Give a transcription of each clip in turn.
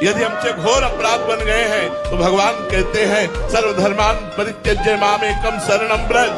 यदि हमसे घोर अपराध बन गए हैं तो भगवान कहते हैं सर्वधर्मान परित्यज्य मामेकम शरणं व्रज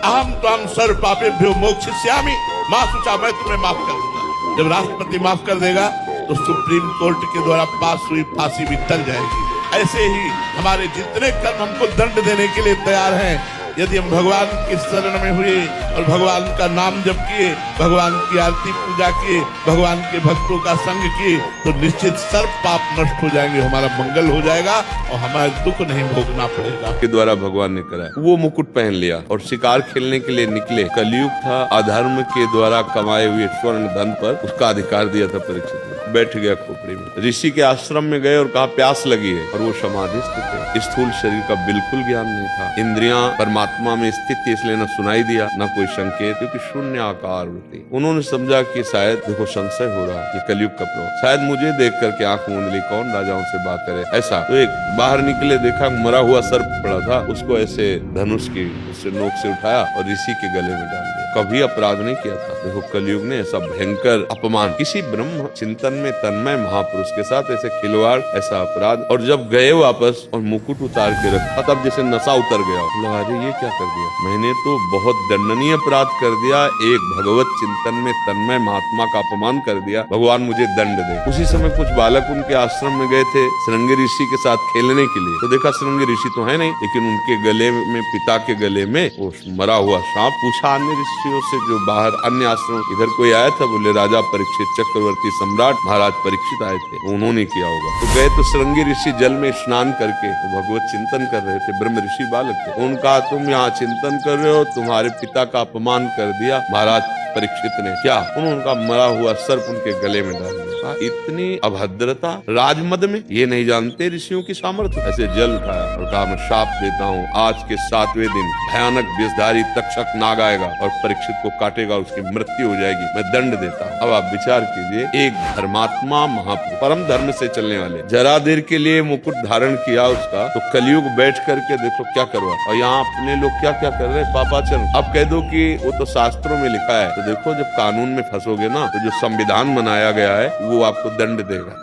अहम त्वां सर्व पापेभ्यो मोक्षयिष्यामि। मां सुचा मैं तुम्हें माफ कर दूंगा। जब राष्ट्रपति माफ कर देगा तो सुप्रीम कोर्ट के द्वारा पास हुई फांसी भी टल जाएगी। ऐसे ही हमारे जितने कर्म हमको दंड देने के लिए तैयार हैं, यदि हम भगवान की शरण में हुए और भगवान का नाम जप किए, भगवान की आरती पूजा किए, भगवान के भक्तों का संग किए, तो निश्चित सर्व पाप नष्ट हो जाएंगे, हमारा मंगल हो जाएगा और हमारा दुख नहीं भोगना पड़ेगा। के द्वारा भगवान ने करा वो मुकुट पहन लिया और शिकार खेलने के लिए निकले। कलयुग था, अधर्म के द्वारा कमाए हुए स्वर्ण धन पर उसका अधिकार दिया था परीक्षित ने। बैठ गया खोपड़ी में। ऋषि के आश्रम में गए और कहा प्यास लगी है, और वो समाधिस्थ थे। स्थूल शरीर का बिल्कुल ज्ञान नहीं था। इंद्रियां परमात्मा में स्थित थी, इसलिए न सुनाई दिया न कोई संकेत, क्योंकि शून्य आकार होती। उन्होंने समझा कि शायद देखो संशय हो रहा है, ये कलयुग का प्रभाव, शायद मुझे देख करके आंख मूंद ली, कौन राजाओं से बात करे ऐसा। तो एक बाहर निकले, देखा मरा हुआ सर्प पड़ा था, उसको ऐसे धनुष की उससे नोक से उठाया और ऋषि के गले में डाल दिया। कभी अपराध नहीं किया था। देखो कलयुग ने ऐसा भयंकर अपमान, किसी ब्रह्म चिंतन में तन्मय महापुरुष के साथ ऐसे खिलवाड़, ऐसा अपराध। और जब गए वापस और मुकुट उतार के रखा, तब जैसे नशा उतर गया। अरे ये क्या कर दिया, मैंने तो बहुत दंडनीय अपराध कर दिया, एक भगवत चिंतन में तन्मय महात्मा का अपमान कर दिया, भगवान मुझे दंड दे। उसी समय कुछ बालक उनके आश्रम में गए थे श्रृंगी ऋषि के साथ खेलने के लिए। तो देखा श्रृंगी ऋषि तो है नहीं, लेकिन उनके गले में, पिता के गले में वो मरा हुआ सांप। पूछा अन्य ऋषियों से जो बाहर अन्य आश्रम, इधर कोई आया था? बोले राजा परीक्षित, चक्रवर्ती सम्राट महाराज परीक्षित आए थे, उन्होंने किया होगा। तो गए तो श्रृंगी ऋषि जल में स्नान करके तो भगवत चिंतन कर रहे थे, ब्रह्म ऋषि बालक थे। उनका तुम यहाँ चिंतन कर रहे हो, तुम्हारे पिता का अपमान कर दिया महाराज परीक्षित ने। क्या? उनका मरा हुआ सर्प उनके गले में डाल दिया। इतनी अभद्रता राजमद में, ये नहीं जानते ऋषियों की सामर्थ्य। ऐसे जल उठाया और कहा मैं शाप देता हूँ, आज के 7वें दिन भयानक विषधारी तक्षक नाग आएगा और परीक्षित को काटेगा, उसकी मृत्यु हो जाएगी, मैं दंड देता हूँ। अब आप विचार कीजिए, एक धर्मात्मा महापुरुष, परम धर्म से चलने वाले, जरा देर के लिए मुकुट धारण किया उसका, तो कलयुग बैठ करके देखो क्या करवा। और यहाँ अपने लोग क्या क्या कर रहे हैं, पापाचरण। अब कह दो कि वो तो शास्त्रों में लिखा है, तो देखो जब कानून में फंसोगे ना, तो जो संविधान बनाया गया है वो आपको दंड देगा।